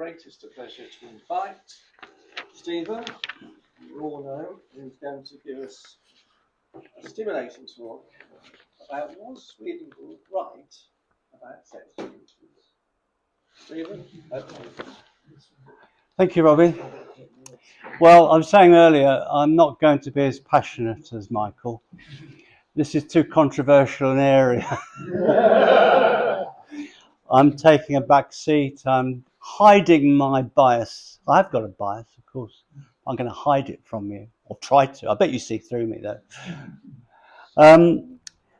greatest of pleasure to invite Stephen, you all know, who's going to give us a stimulating talk about was Swedenborg right about sex differences. Stephen, over to you. Thank you, Robbie. Well, I was saying earlier, I'm not going to be as passionate as Michael. This is too controversial an area. I'm taking a back seat. I'm hiding my bias. I've got a bias, of course. I'm going to hide it from you, or try to. I bet you see through me, though.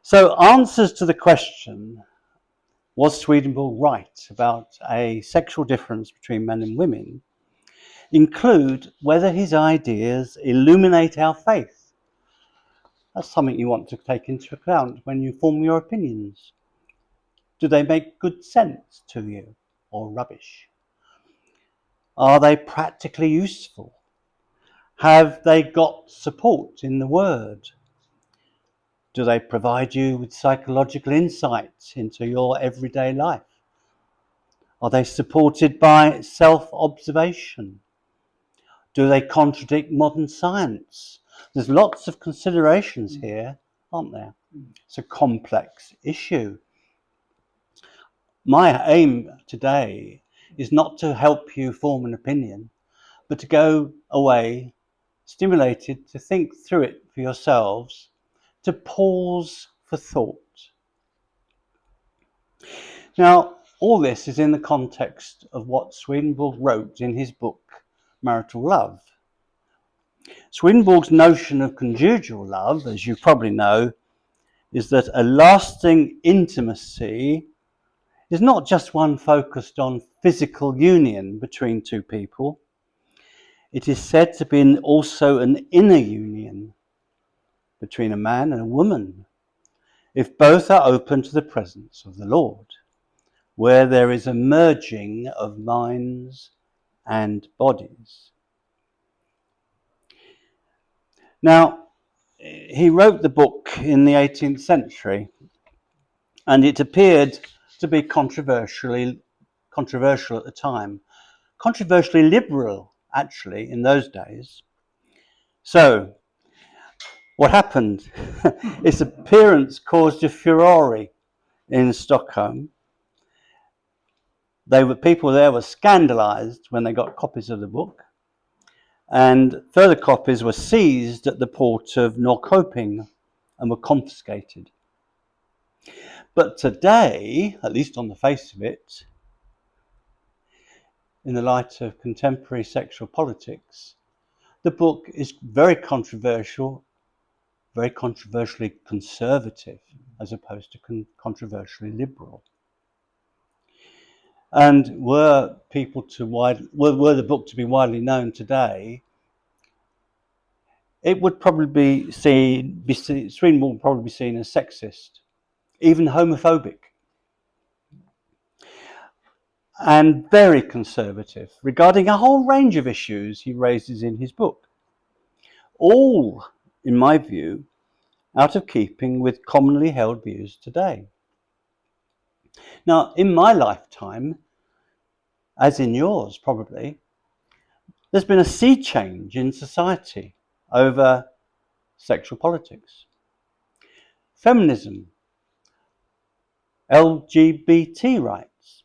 So answers to the question, was Swedenborg right about a sexual difference between men and women, include whether his ideas illuminate our faith. That's something you want to take into account when you form your opinions. Do they make good sense to you, or rubbish? Are they practically useful? Have they got support in the Word? Do they provide you with psychological insight into your everyday life? Are they supported by self-observation? Do they contradict modern science? There's lots of considerations here, aren't there? It's a complex issue. My aim today is not to help you form an opinion, but to go away stimulated to think through it for yourselves, to pause for thought. Now, all this is in the context of what Swedenborg wrote in his book, Marital Love. Swedenborg's notion of conjugal love, as you probably know, is that a lasting intimacy is not just one focused on physical union between two people. It is said to be also an inner union between a man and a woman, if both are open to the presence of the Lord, where there is a merging of minds and bodies. Now, he wrote the book in the 18th century, and it appeared to be controversial at the time. Controversially liberal, actually, in those days. So, what happened? Its appearance caused a furore in Stockholm. People there were scandalized when they got copies of the book, and further copies were seized at the port of Norrköping and were confiscated. But today, at least on the face of it, in the light of contemporary sexual politics, the book is very controversially conservative, as opposed to controversially liberal. And were the book to be widely known today, it would probably Swedenborg would probably be seen as sexist, even homophobic, and very conservative regarding a whole range of issues he raises in his book. All, in my view, out of keeping with commonly held views today. Now, in my lifetime, as in yours probably, there's been a sea change in society over sexual politics. Feminism, LGBT rights.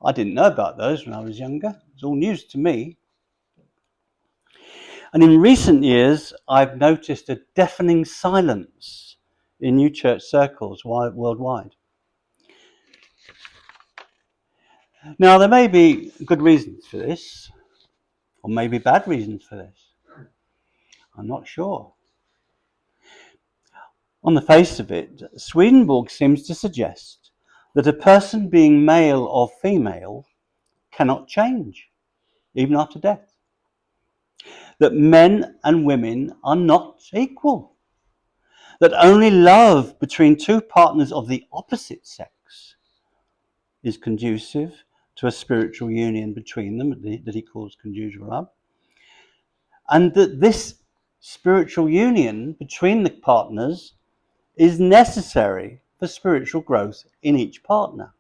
I didn't know about those when I was younger. It's all news to me. And in recent years, I've noticed a deafening silence in new church circles worldwide. Now, there may be good reasons for this, or maybe bad reasons for this. I'm not sure. On the face of it, Swedenborg seems to suggest that a person being male or female cannot change, even after death. That men and women are not equal. That only love between two partners of the opposite sex is conducive to a spiritual union between them that he calls conjugal love. And that this spiritual union between the partners is necessary for spiritual growth in each partner.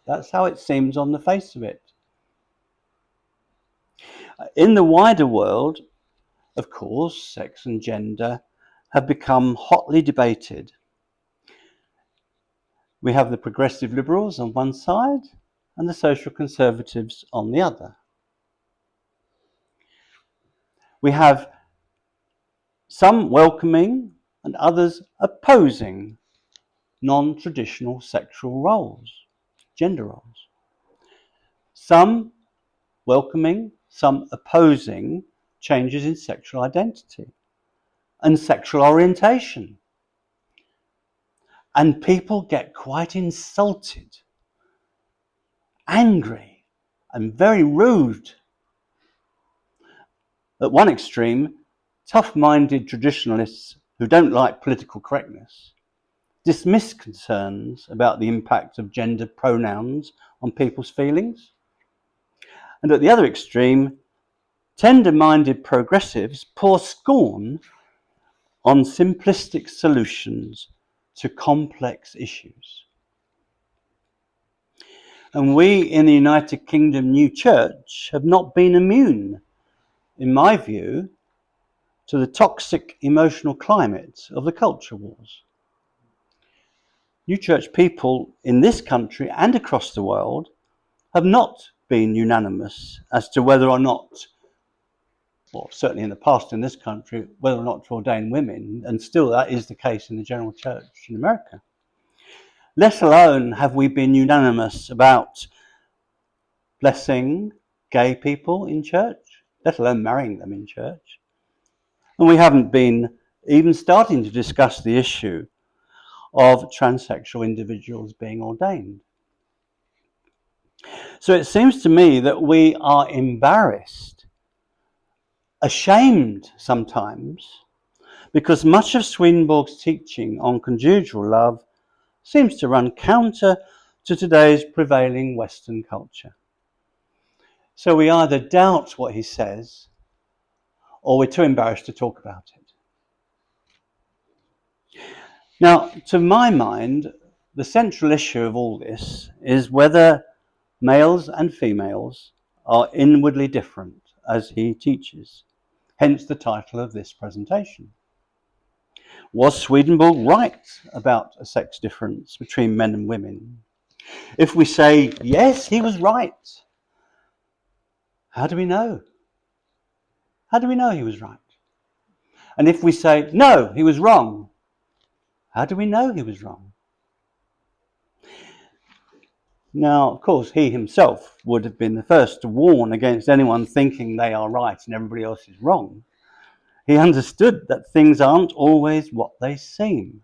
That's how it seems on the face of it. In the wider world, of course, sex and gender have become hotly debated. We have the progressive liberals on one side and the social conservatives on the other. We have some welcoming and others opposing non-traditional sexual roles, gender roles. Some welcoming, some opposing changes in sexual identity and sexual orientation. And people get quite insulted, angry, and very rude. At one extreme, tough-minded traditionalists who don't like political correctness dismiss concerns about the impact of gender pronouns on people's feelings. And at the other extreme, tender-minded progressives pour scorn on simplistic solutions to complex issues. And we in the United Kingdom New Church have not been immune, in my view, to the toxic emotional climate of the culture wars. New Church people in this country and across the world have not been unanimous as to whether or not, or certainly in the past in this country, whether or not to ordain women, and still that is the case in the general church in America. Let alone have we been unanimous about blessing gay people in church, let alone marrying them in church. And we haven't been even starting to discuss the issue of transsexual individuals being ordained. So it seems to me that we are embarrassed, ashamed sometimes, because much of Swedenborg's teaching on conjugal love seems to run counter to today's prevailing Western culture. So we either doubt what he says, or we're too embarrassed to talk about it. Now, to my mind, the central issue of all this is whether males and females are inwardly different, as he teaches, hence the title of this presentation. Was Swedenborg right about a sex difference between men and women? If we say, yes, he was right, how do we know? How do we know he was right? And if we say, no, he was wrong, how do we know he was wrong? Now, of course, he himself would have been the first to warn against anyone thinking they are right and everybody else is wrong. He understood that things aren't always what they seem.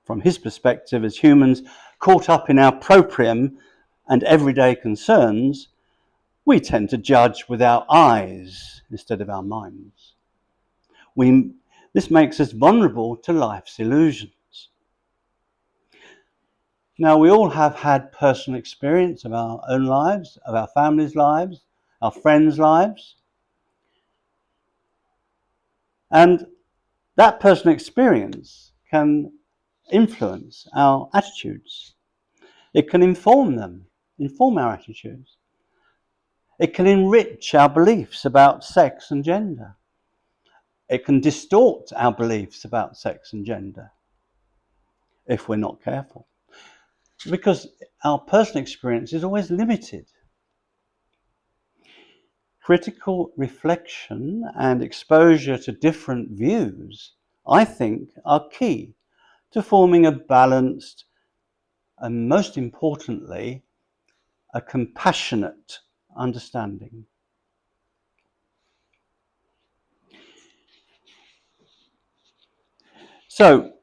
From his perspective, as humans caught up in our proprium and everyday concerns, we tend to judge with our eyes instead of our minds. This makes us vulnerable to life's illusions. Now, we all have had personal experience of our own lives, of our families' lives, our friends' lives. And that personal experience can influence our attitudes. It can inform our attitudes. It can enrich our beliefs about sex and gender. It can distort our beliefs about sex and gender if we're not careful. Because our personal experience is always limited. Critical reflection and exposure to different views, I think, are key to forming a balanced and, most importantly, a compassionate understanding. So,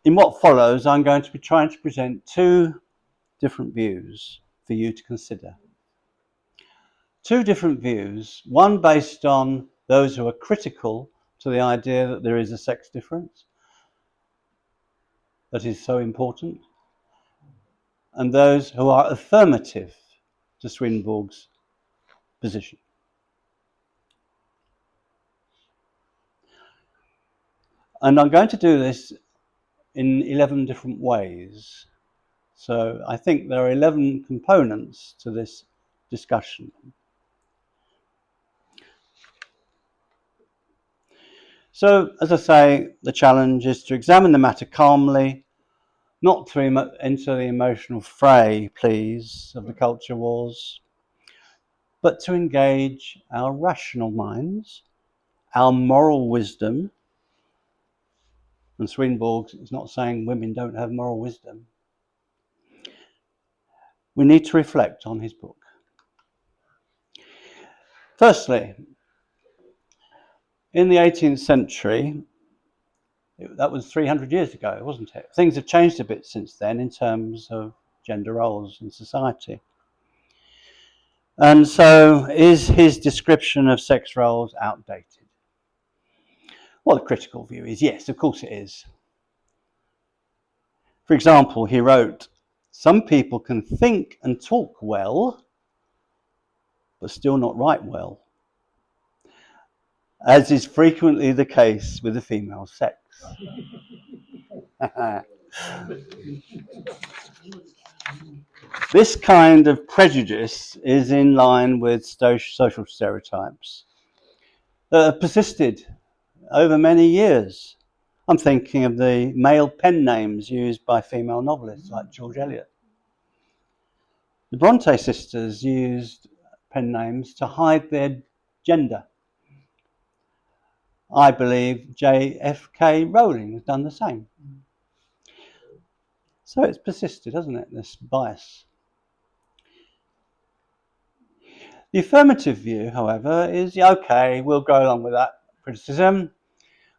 in what follows, I'm going to be trying to present two different views for you to consider. Two different views, one based on those who are critical to the idea that there is a sex difference that is so important, and those who are affirmative to Swedenborg's position. And I'm going to do this in 11 different ways. So I think there are 11 components to this discussion. So, as I say, the challenge is to examine the matter calmly, not to enter the emotional fray, please, of the culture wars, but to engage our rational minds, our moral wisdom. And Swedenborg is not saying women don't have moral wisdom. We need to reflect on his book. Firstly, in the 18th century, that was 300 years ago, wasn't it? Things have changed a bit since then in terms of gender roles in society. And so, is his description of sex roles outdated? Well, the critical view is yes, of course it is. For example, he wrote, "Some people can think and talk well, but still not write well, as is frequently the case with the female sex." This kind of prejudice is in line with social stereotypes that have persisted over many years. I'm thinking of the male pen names used by female novelists like George Eliot. The Bronte sisters used pen names to hide their gender. I believe J.F.K. Rowling has done the same. So it's persisted, hasn't it, this bias? The affirmative view, however, is okay, we'll go along with that criticism,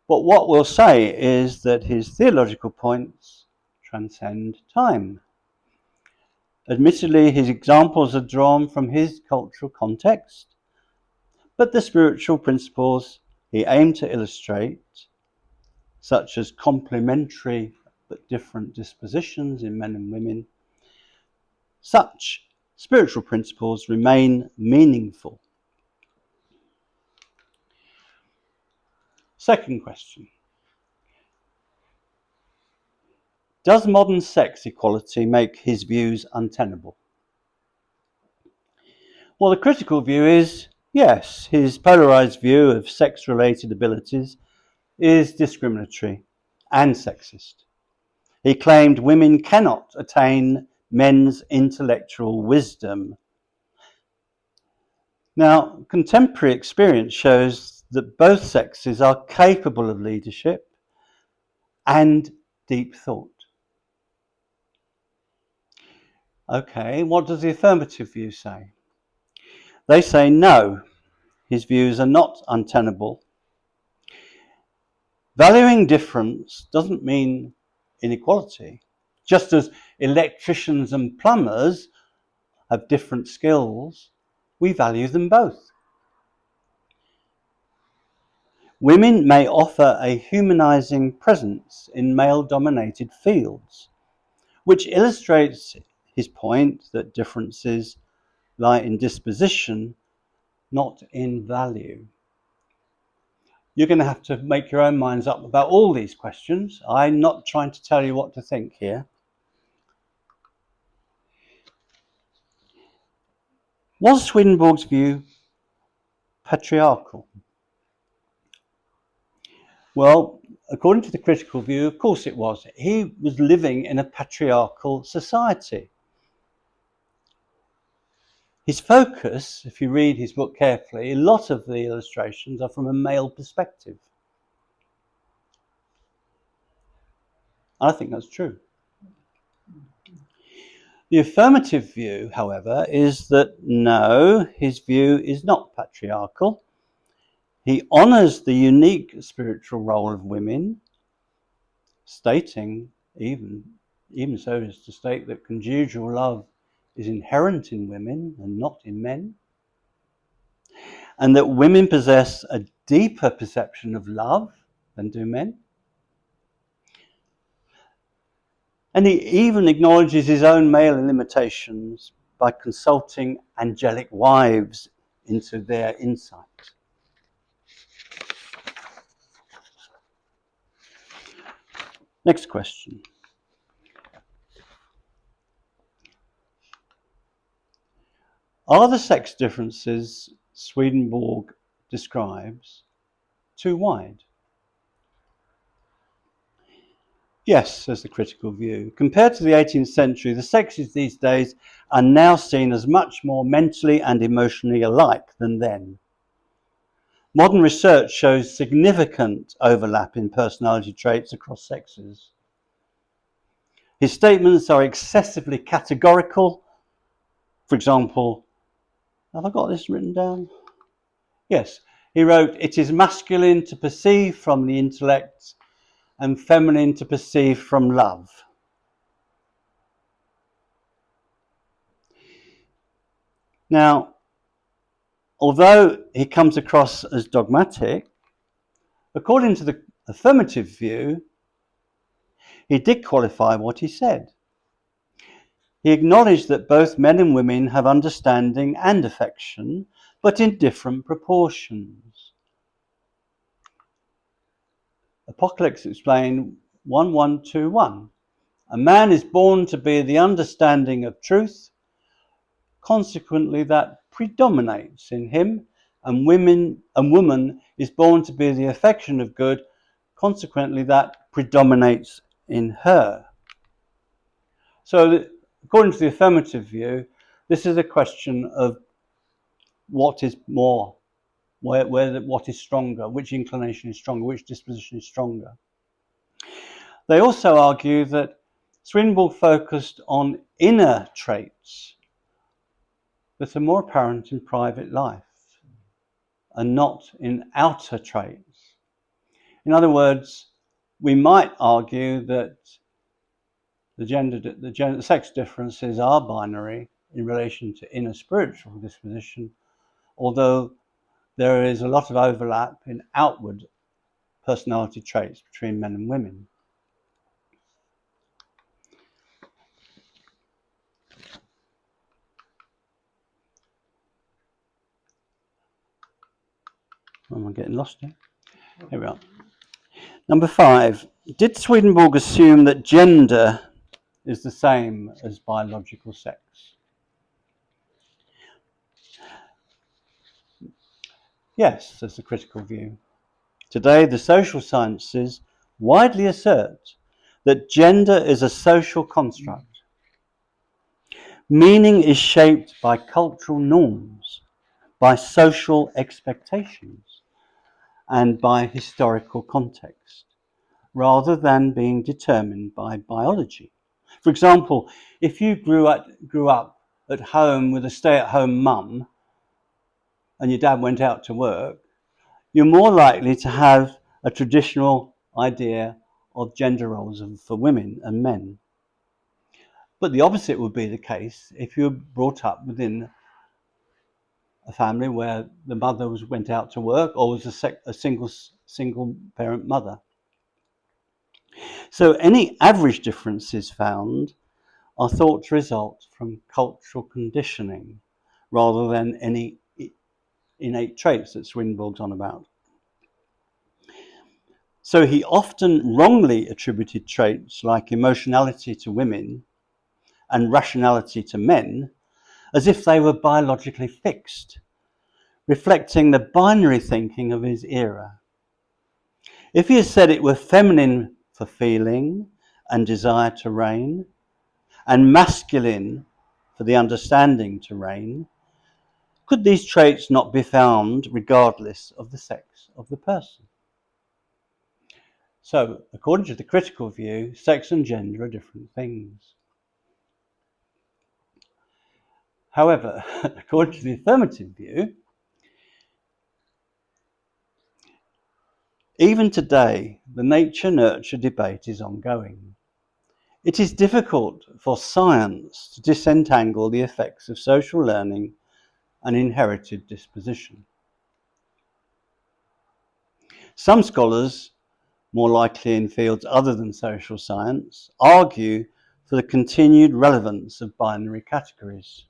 but what we'll say is that his theological points transcend time. Admittedly, his examples are drawn from his cultural context, but the spiritual principles he aimed to illustrate, such as complementary but different dispositions in men and women, such spiritual principles remain meaningful. Second question. Does modern sex equality make his views untenable? Well, the critical view is yes, his polarized view of sex-related abilities is discriminatory and sexist. He claimed women cannot attain men's intellectual wisdom. Now, contemporary experience shows that both sexes are capable of leadership and deep thought. Okay, what does the affirmative view say? They say no, his views are not untenable. Valuing difference doesn't mean inequality. Just as electricians and plumbers have different skills, we value them both. Women may offer a humanizing presence in male-dominated fields, which illustrates his point that differences lie in disposition, not in value. You're going to have to make your own minds up about all these questions. I'm not trying to tell you what to think here. Was Swedenborg's view patriarchal? Well, according to the critical view, of course it was. He was living in a patriarchal society. His focus, if you read his book carefully, a lot of the illustrations are from a male perspective. I think that's true. The affirmative view, however, is that no, his view is not patriarchal. He honors the unique spiritual role of women, stating even so as to state that conjugal love is inherent in women and not in men, and that women possess a deeper perception of love than do men. And he even acknowledges his own male limitations by consulting angelic wives into their insight. Next question. Are the sex differences Swedenborg describes too wide? Yes, says the critical view. Compared to the 18th century, the sexes these days are now seen as much more mentally and emotionally alike than then. Modern research shows significant overlap in personality traits across sexes. His statements are excessively categorical. For example, have I got this written down? Yes, he wrote, "It is masculine to perceive from the intellect and feminine to perceive from love." Now, although he comes across as dogmatic, according to the affirmative view, he did qualify what he said. He acknowledged that both men and women have understanding and affection, but in different proportions. Apocalypse explained 1121. A man is born to be the understanding of truth, consequently that predominates in him, and woman is born to be the affection of good, consequently that predominates in her. So according to the affirmative view, this is a question of what is more, what is stronger, which inclination is stronger, which disposition is stronger. They also argue that Swedenborg focused on inner traits that are more apparent in private life and not in outer traits. In other words, we might argue that the sex differences are binary in relation to inner spiritual disposition, although there is a lot of overlap in outward personality traits between men and women. Am I getting lost here? Here we are. Number 5. Did Swedenborg assume that gender is the same as biological sex? Yes, says the critical view. Today, the social sciences widely assert that gender is a social construct. Meaning is shaped by cultural norms, by social expectations, and by historical context, rather than being determined by biology. For example, if you grew up at home with a stay-at-home mum and your dad went out to work, you're more likely to have a traditional idea of gender roles for women and men. But the opposite would be the case if you were brought up within a family where the mother went out to work or was a single parent mother. So any average differences found are thought to result from cultural conditioning rather than any innate traits that Swedenborg's on about. So he often wrongly attributed traits like emotionality to women and rationality to men as if they were biologically fixed, reflecting the binary thinking of his era. If he had said it were feminine for feeling and desire to reign, and masculine for the understanding to reign, could these traits not be found regardless of the sex of the person? So, according to the critical view, sex and gender are different things. However, according to the affirmative view, even today, the nature-nurture debate is ongoing. It is difficult for science to disentangle the effects of social learning and inherited disposition. Some scholars, more likely in fields other than social science, argue for the continued relevance of binary categories.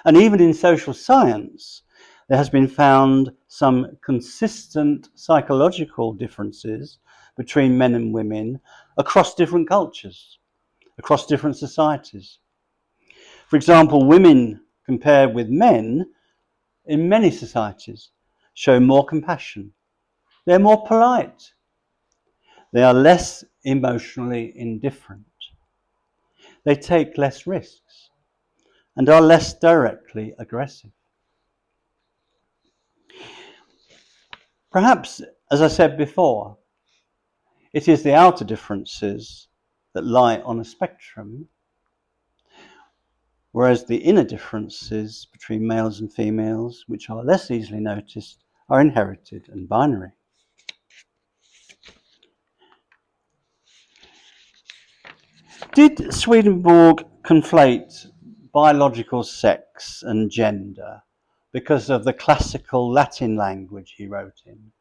And even in social science, there has been found some consistent psychological differences between men and women across different cultures, across different societies. For example, women compared with men in many societies, show more compassion. They're more polite. They are less emotionally indifferent. They take less risks and are less directly aggressive. Perhaps, as I said before, it is the outer differences that lie on a spectrum, whereas the inner differences between males and females, which are less easily noticed, are inherited and binary. Did Swedenborg conflate biological sex and gender because of the classical Latin language he wrote in?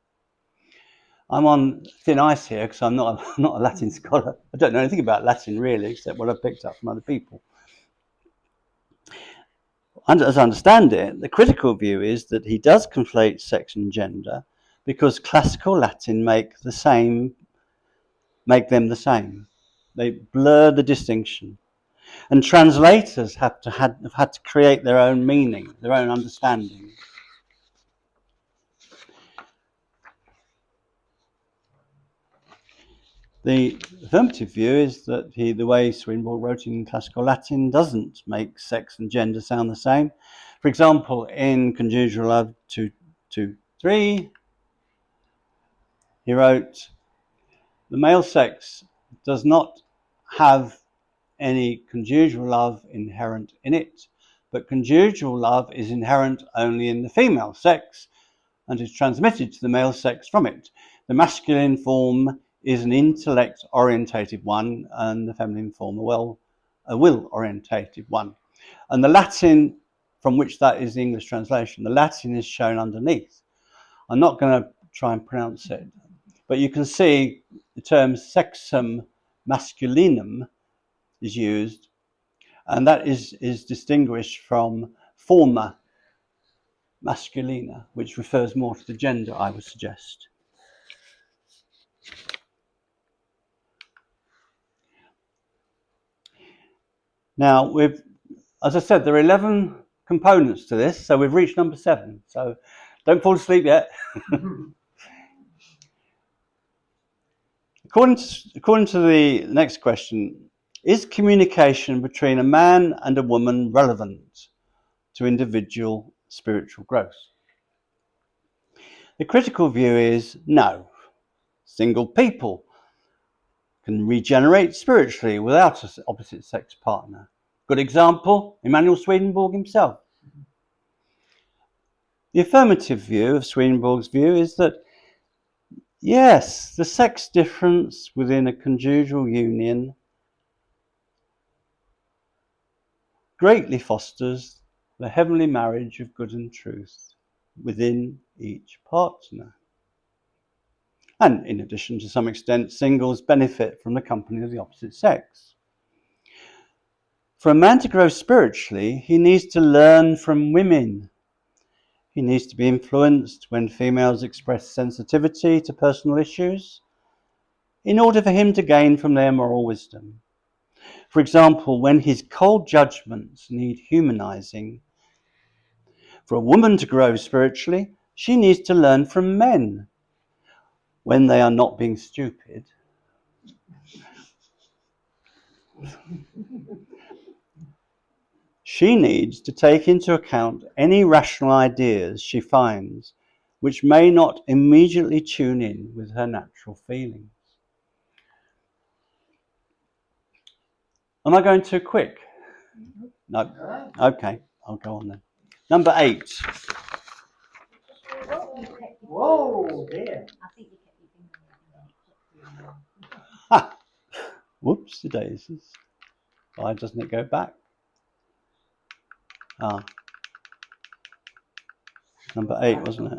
I'm on thin ice here because I'm not a Latin scholar. I don't know anything about Latin really, except what I've picked up from other people. And as I understand it, the critical view is that he does conflate sex and gender because classical Latin make them the same. They blur the distinction. And translators have had to create their own meaning, their own understanding. The affirmative view is that the way Swedenborg wrote in classical Latin doesn't make sex and gender sound the same. For example, in Conjugal Love 223, he wrote, the male sex does not have any conjugal love inherent in it, but conjugal love is inherent only in the female sex and is transmitted to the male sex from it. The masculine form is an intellect-orientated one, and the feminine form a will-orientated one. And the Latin, from which that is the English translation, the Latin is shown underneath. I'm not going to try and pronounce it, but you can see the term sexum masculinum is used, and that is distinguished from forma masculina, which refers more to the gender, I would suggest. Now, as I said, there are 11 components to this, so we've reached number 7. So don't fall asleep yet. According to the next question, is communication between a man and a woman relevant to individual spiritual growth? The critical view is no. Single people can regenerate spiritually without an opposite sex partner. Good example, Emanuel Swedenborg himself. The affirmative view of Swedenborg's view is that yes, the sex difference within a conjugal union greatly fosters the heavenly marriage of good and truth within each partner. And in addition, to some extent, singles benefit from the company of the opposite sex. For a man to grow spiritually, he needs to learn from women. He needs to be influenced when females express sensitivity to personal issues in order for him to gain from their moral wisdom. For example, when his cold judgments need humanizing. For a woman to grow spiritually, she needs to learn from men when they are not being stupid. She needs to take into account any rational ideas she finds which may not immediately tune in with her natural feelings. Am I going too quick? No. Okay, I'll go on then. Number 8. Whoa, dear. I think you kept your finger. Ha! Whoops, the daisies. Why doesn't it go back? Ah. Number 8, wasn't it?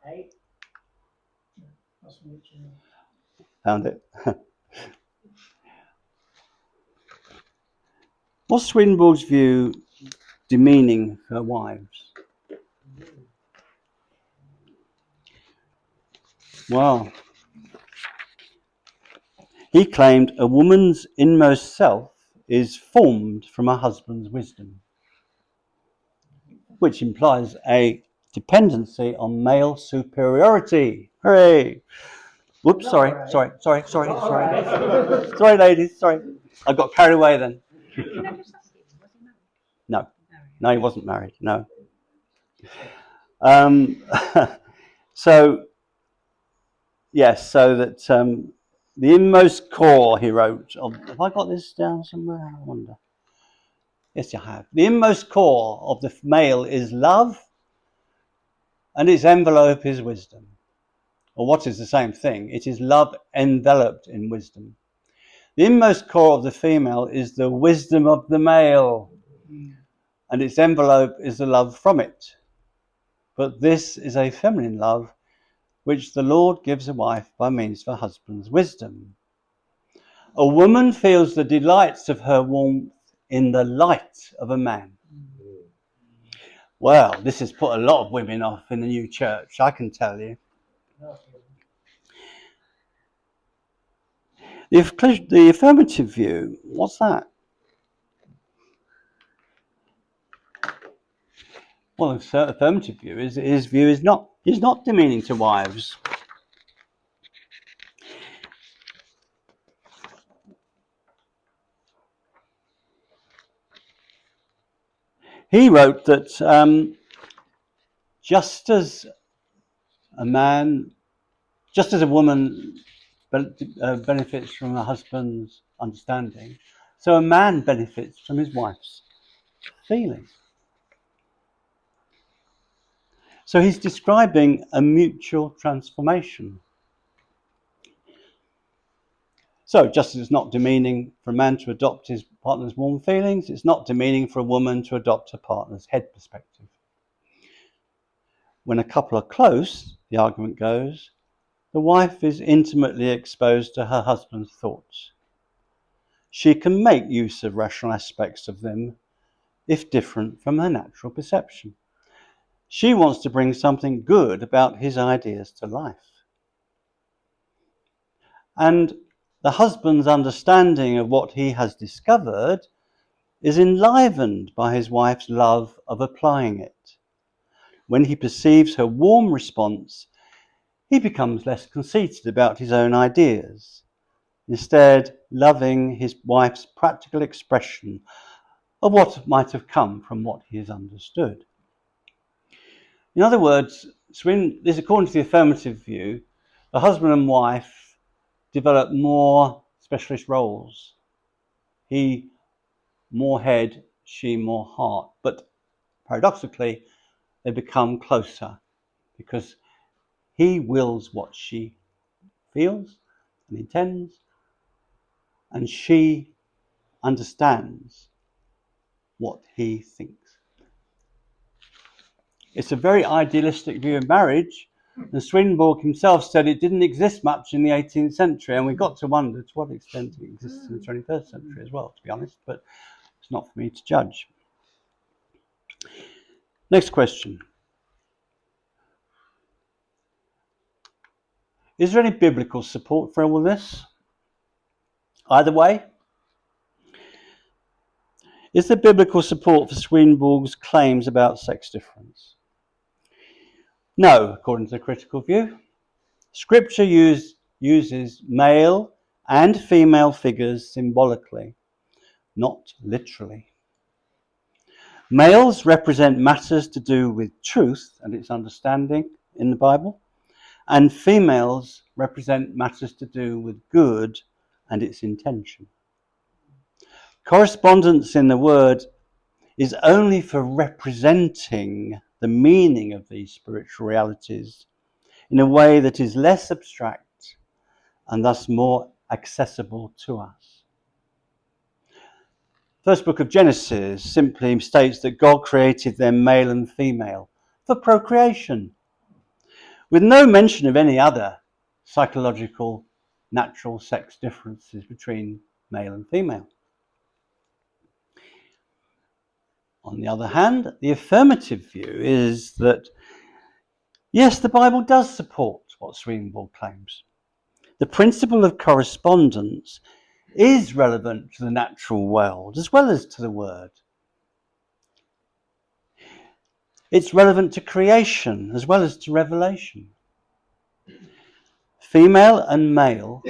8. That's from which Found it. Was Swedenborg's view demeaning her wives? Well, he claimed a woman's inmost self is formed from a husband's wisdom, which implies a dependency on male superiority. Hooray! Whoops, sorry, ladies, sorry. I got carried away then. No, he wasn't married, no. So, yes, so that the inmost core, he wrote, have I got this down somewhere? I wonder. Yes, you have. The inmost core of the male is love, and its envelope is wisdom. Or what is the same thing? It is love enveloped in wisdom. The inmost core of the female is the wisdom of the male, and its envelope is the love from it. But this is a feminine love, which the Lord gives a wife by means of her husband's wisdom. A woman feels the delights of her warmth in the light of a man. Well, this has put a lot of women off in the new church, I can tell you. The affirmative view, what's that? Well, the affirmative view is his view is not demeaning to wives. He wrote that just as a woman benefits from a husband's understanding, so a man benefits from his wife's feeling. So he's describing a mutual transformation. So just as it's not demeaning for a man to adopt his partner's warm feelings, it's not demeaning for a woman to adopt her partner's head perspective. When a couple are close, the argument goes, the wife is intimately exposed to her husband's thoughts. She can make use of rational aspects of them, if different from her natural perception. She wants to bring something good about his ideas to life. And the husband's understanding of what he has discovered is enlivened by his wife's love of applying it. When he perceives her warm response, he becomes less conceited about his own ideas, instead loving his wife's practical expression of what might have come from what he has understood. In other words, this according to the affirmative view, the husband and wife develop more specialist roles. He more head, she more heart. But paradoxically, they become closer because he wills what she feels and intends, and she understands what he thinks. It's a very idealistic view of marriage, and Swedenborg himself said it didn't exist much in the 18th century, and we've got to wonder to what extent it exists in the 21st century as well, to be honest, but it's not for me to judge. Next question. Is there any biblical support for all this? Either way? Is there biblical support for Swedenborg's claims about sex difference? No, according to the critical view. Scripture uses male and female figures symbolically, not literally. Males represent matters to do with truth and its understanding in the Bible, and females represent matters to do with good and its intention. Correspondence in the word is only for representing the meaning of these spiritual realities in a way that is less abstract and thus more accessible to us. First book of Genesis simply states that God created them male and female for procreation, with no mention of any other psychological, natural sex differences between male and female. On the other hand, the affirmative view is that, yes, the Bible does support what Swedenborg claims. The principle of correspondence is relevant to the natural world as well as to the Word. It's relevant to creation as well as to revelation. Female and male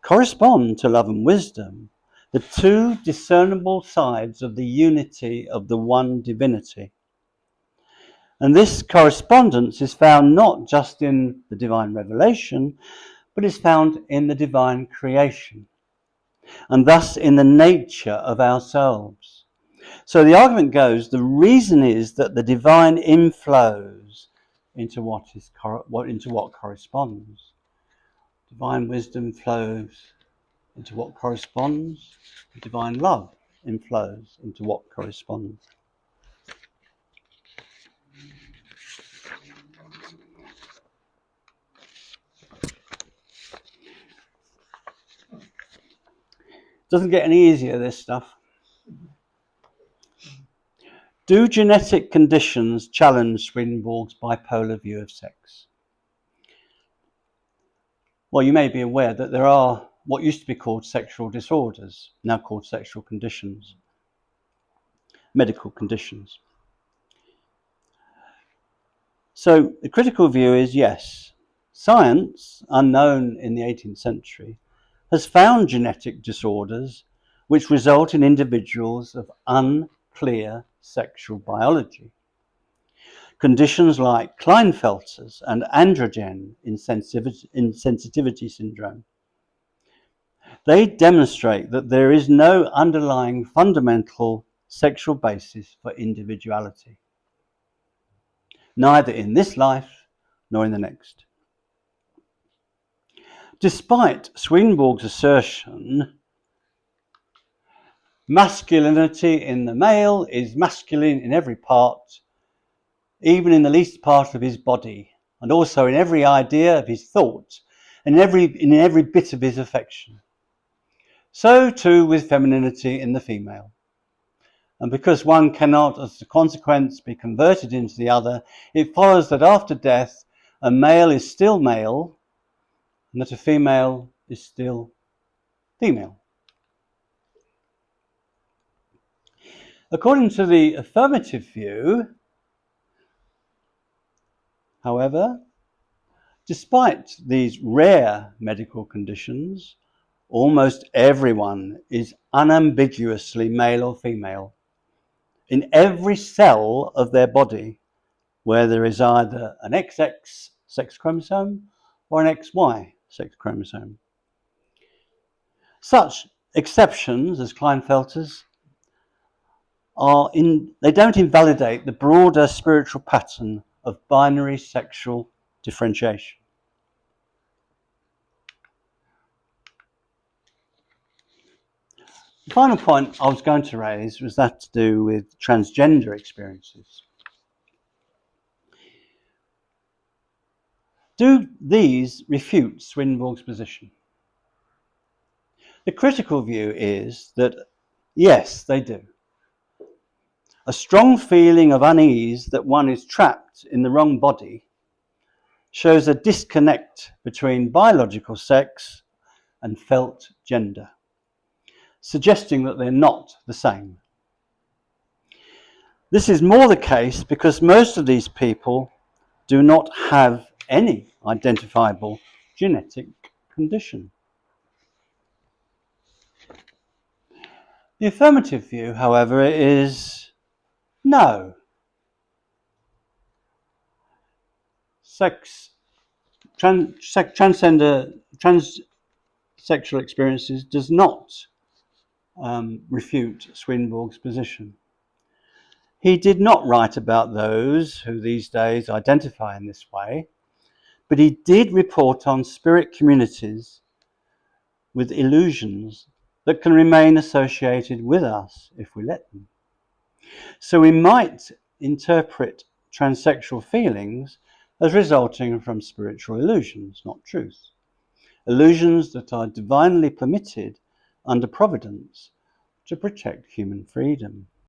correspond to love and wisdom, the two discernible sides of the unity of the one divinity. And this correspondence is found not just in the divine revelation, but is found in the divine creation, and thus in the nature of ourselves. So the argument goes, the reason is that the divine inflows into what corresponds. Divine wisdom flows into what corresponds. Divine love inflows into what corresponds. Doesn't get any easier, this stuff. Do genetic conditions challenge Swedenborg's bipolar view of sex? Well, you may be aware that there are what used to be called sexual disorders, now called sexual conditions, medical conditions. So the critical view is yes, science, unknown in the 18th century, has found genetic disorders which result in individuals of unclear sexual biology. Conditions like Klinefelter's and androgen insensitivity syndrome. They demonstrate that there is no underlying fundamental sexual basis for individuality, neither in this life nor in the next. Despite Swedenborg's assertion, masculinity in the male is masculine in every part, even in the least part of his body, and also in every idea of his thought, and in every bit of his affection. So too with femininity in the female. And because one cannot, as a consequence, be converted into the other, it follows that after death, a male is still male, and that a female is still female. According to the affirmative view, however, despite these rare medical conditions, almost everyone is unambiguously male or female in every cell of their body, where there is either an XX sex chromosome or an XY sex chromosome. Such exceptions as Klinefelter's they don't invalidate the broader spiritual pattern of binary sexual differentiation. The final point I was going to raise was that to do with transgender experiences. Do these refute Swedenborg's position? The critical view is that yes, they do. A strong feeling of unease that one is trapped in the wrong body shows a disconnect between biological sex and felt gender, suggesting that they're not the same. This is more the case because most of these people do not have any identifiable genetic condition. The affirmative view, however, is no. Transsexual experiences does not refute Swedenborg's position. He did not write about those who these days identify in this way, but he did report on spirit communities with illusions that can remain associated with us if we let them. So we might interpret transsexual feelings as resulting from spiritual illusions, not truth. Illusions that are divinely permitted under providence to protect human freedom.